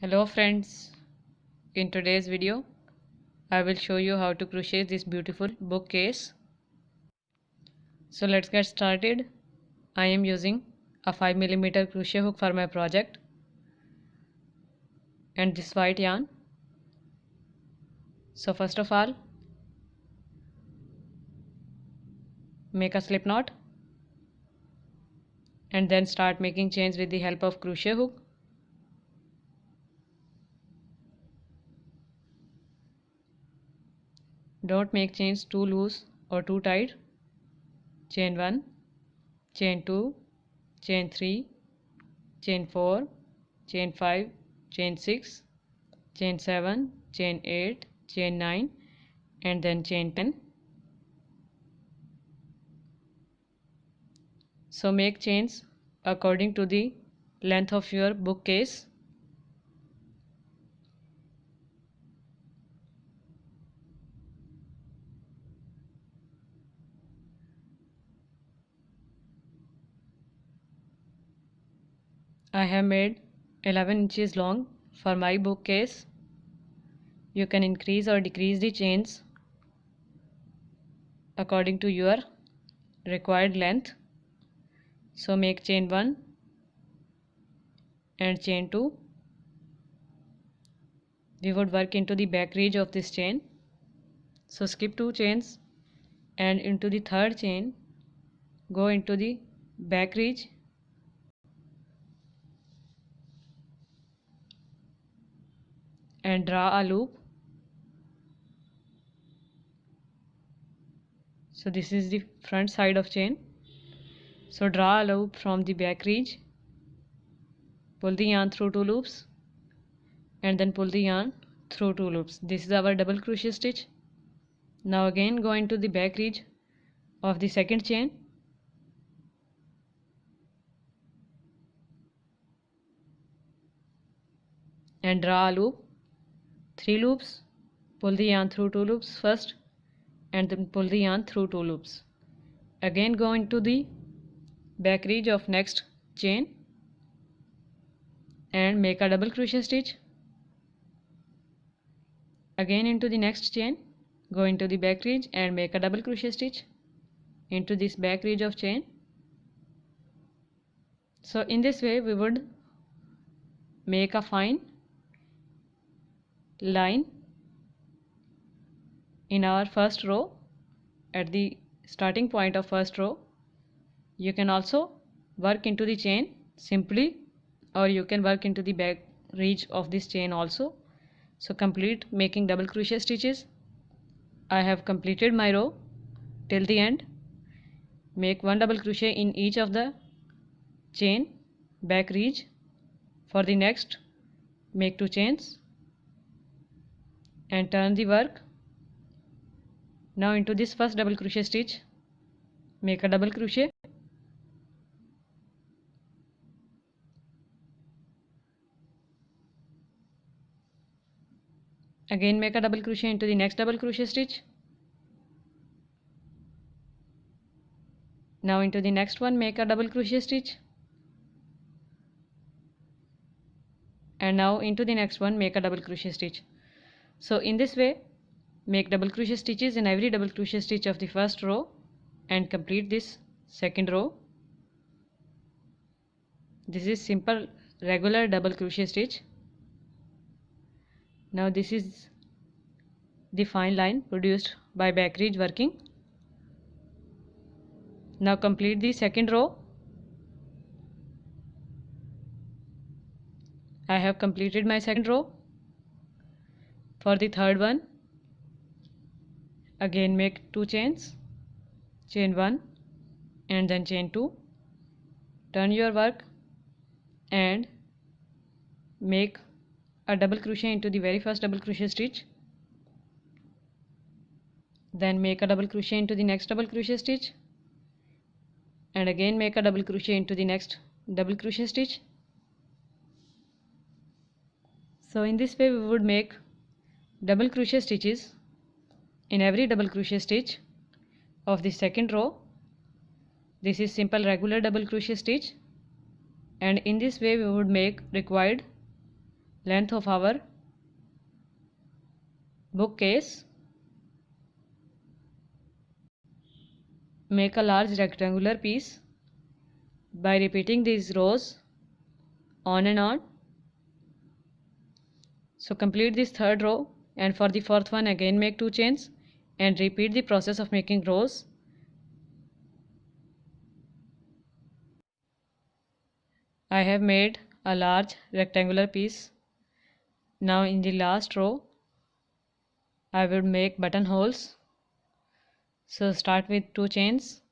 Hello friends, in today's video I will show you how to crochet this beautiful bookcase. So let's get started. I am using a 5mm crochet hook for my project and this white yarn. So first of all, make a slip knot and then start making chains with the help of crochet hook. Don't make chains too loose or too tight. Chain 1, chain 2, chain 3, chain 4, chain 5, chain 6, chain 7, chain 8, chain 9 and then chain 10. So make chains according to the length of your bookcase. I have made 11 inches long for my bookcase. You can increase or decrease the chains according to your required length. So make chain 1 and chain 2. We would work into the back ridge of this chain. So skip 2 chains and into the third chain go into the back ridge and draw a loop. So this is the front side of chain. So draw a loop from the back ridge, pull the yarn through 2 loops and then pull the yarn through 2 loops. This is our double crochet stitch. Now again go into the back ridge of the second chain and draw a loop, 3 loops, pull the yarn through 2 loops first and then pull the yarn through 2 loops. Again go into the back ridge of next chain and make a double crochet stitch. Again into the next chain, go into the back ridge and make a double crochet stitch into this back ridge of chain. So in this way we would make a fine line in our first row at the starting point of first row. You can also work into the chain simply or you can work into the back ridge of this chain also. So complete making double crochet stitches. I have completed my row till the end. Make 1 double crochet in each of the chain back ridge. For the next make 2 chains and turn the work. Now into this first double crochet stitch make a double crochet, again make a double crochet into the next double crochet stitch. Now into the next one make a double crochet stitch and now into the next one make a double crochet stitch. So in this way make double crochet stitches in every double crochet stitch of the first row and complete this second row. This is simple regular double crochet stitch. Now this is the fine line produced by back ridge working. Now complete the second row. I have completed my second row. For the third one again make 2 chains, chain 1 and then chain 2. Turn your work and make a double crochet into the very first double crochet stitch, then make a double crochet into the next double crochet stitch and again make a double crochet into the next double crochet stitch. So in this way we would make double crochet stitches in every double crochet stitch of the second row. This is simple regular double crochet stitch and in this way we would make required length of our bookcase. Make a large rectangular piece by repeating these rows on and on. So complete this third row, and for the fourth one again make 2 chains and repeat the process of making rows. I have made a large rectangular piece. Now in the last row I would make buttonholes. So start with 2 chains,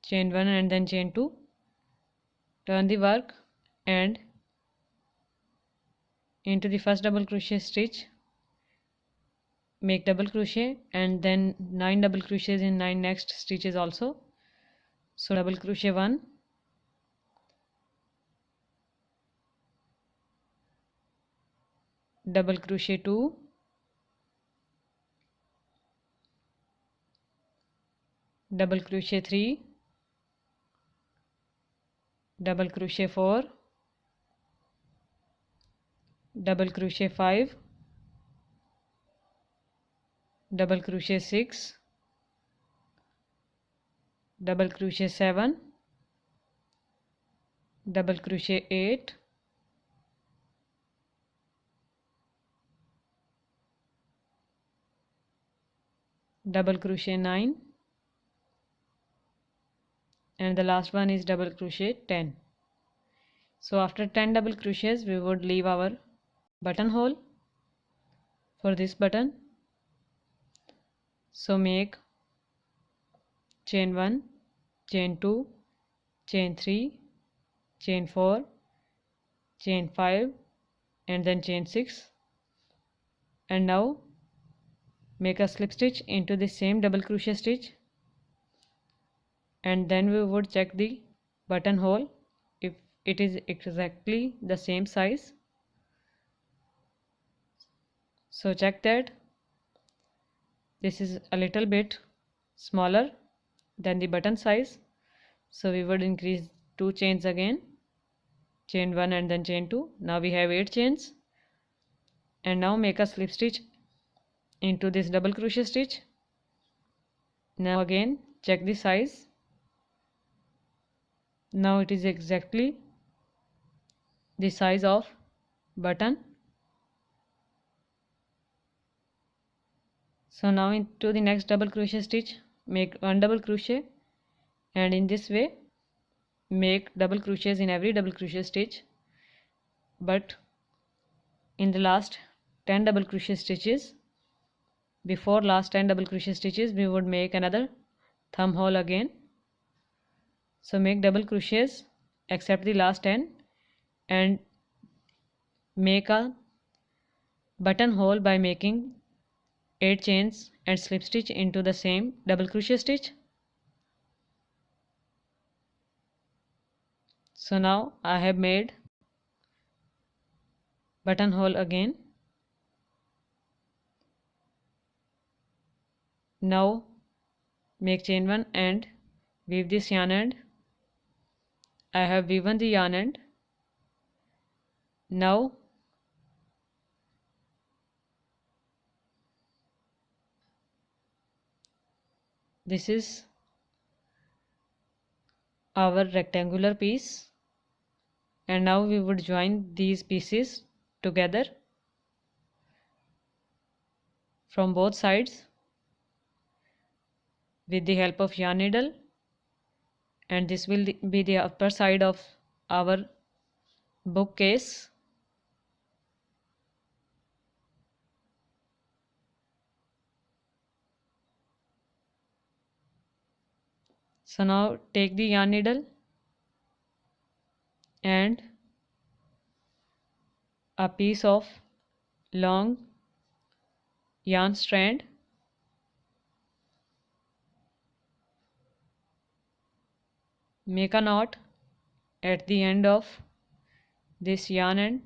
chain 1 and then chain 2, turn the work and into the first double crochet stitch make double crochet and then 9 double crochets in 9 next stitches also. So double crochet 1, double crochet 2, double crochet 3, double crochet 4, double crochet 5, double crochet 6, double crochet 7, double crochet 8, double crochet 9, and the last one is double crochet 10. So after 10 double crochets we would leave our buttonhole for this button. So make chain 1, chain 2, chain 3, chain 4, chain 5 and then chain 6, and now make a slip stitch into the same double crochet stitch, and then we would check the buttonhole if it is exactly the same size. So check that this is a little bit smaller than the button size, so we would increase 2 chains again, chain 1 and then chain 2. Now we have 8 chains, and now make a slip stitch into this double crochet stitch. Now again check the size. Now it is exactly the size of button. So now into the next double crochet stitch make 1 double crochet, and in this way make double crochets in every double crochet stitch, but in the last 10 double crochet stitches, before last 10 double crochet stitches, we would make another thumb hole again. So make double crochets except the last 10 and make a buttonhole by making 8 chains and slip stitch into the same double crochet stitch. So now I have made buttonhole again. Now make chain 1 and weave this yarn end. I have woven the yarn end. Now this is our rectangular piece, and now we would join these pieces together from both sides with the help of yarn needle, and this will be the upper side of our bookcase. So now take the yarn needle and a piece of long yarn strand, make a knot at the end of this yarn end,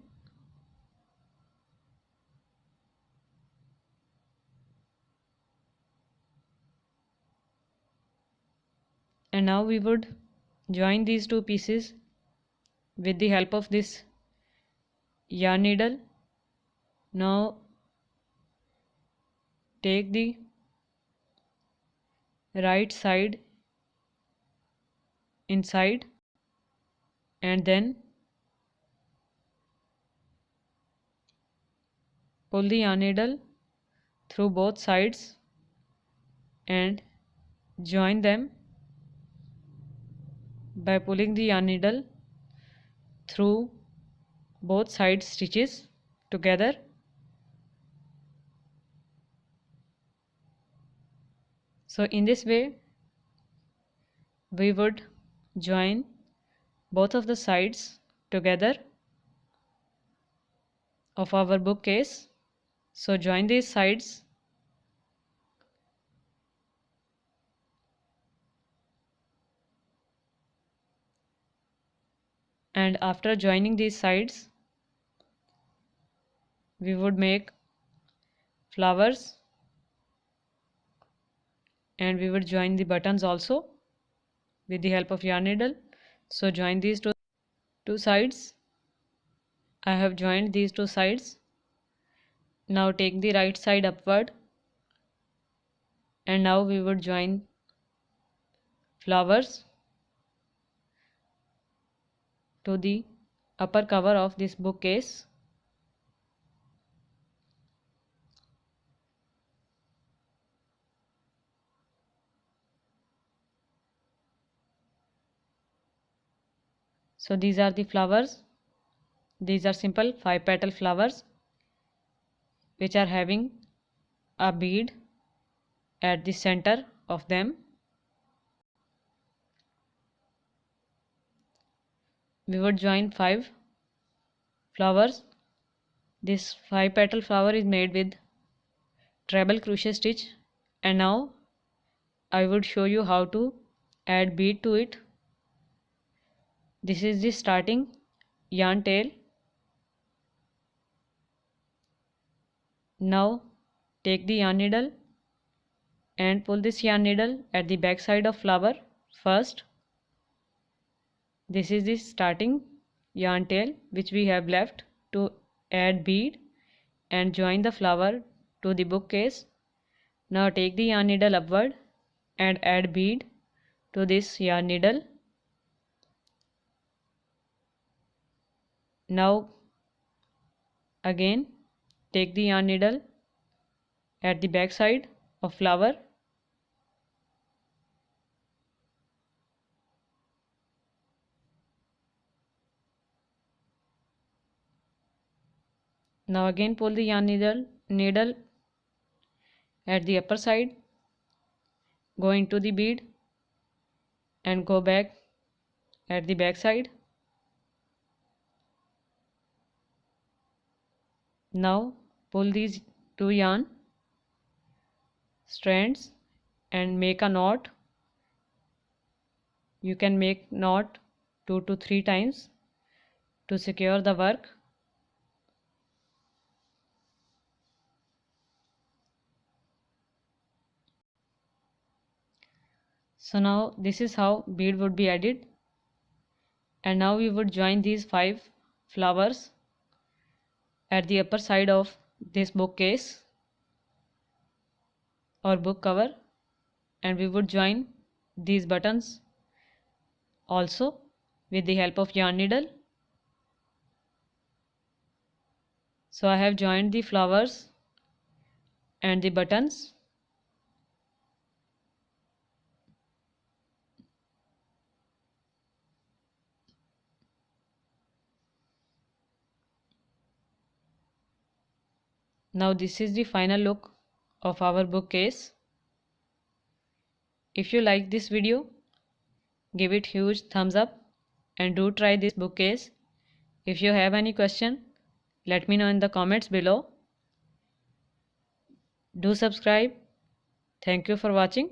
and now we would join these two pieces with the help of this yarn needle, now take the right side inside and then pull the yarn needle through both sides and join them by pulling the yarn needle through both side stitches together. So in this way we would join both of the sides together of our bookcase. So join these sides and after joining these sides we would make flowers and we would join the buttons also with the help of yarn needle. So join these two sides. I have joined these two sides. Now take the right side upward and now we would join flowers to the upper cover of this bookcase. So these are the flowers. These are simple 5-petal flowers which are having a bead at the center of them. We would join 5 flowers. This 5-petal flower is made with treble crochet stitch, and now I would show you how to add bead to it. This is the starting yarn tail. Now take the yarn needle and pull this yarn needle at the back side of flower first. This is the starting yarn tail which we have left to add bead and join the flower to the bookcase. Now take the yarn needle upward and add bead to this yarn needle. Now again take the yarn needle at the back side of flower. Now again pull the yarn needle at the upper side, go into the bead and go back at the back side. Now pull these 2 yarn strands and make a knot. You can make knot 2 to 3 times to secure the work. So now this is how bead would be added, and now we would join these 5 flowers at the upper side of this bookcase or book cover, and we would join these buttons also with the help of yarn needle. So I have joined the flowers and the buttons. Now this is the final look of our bookcase. If you like this video, give it huge thumbs up and do try this bookcase. If you have any question, let me know in the comments below. Do subscribe. Thank you for watching.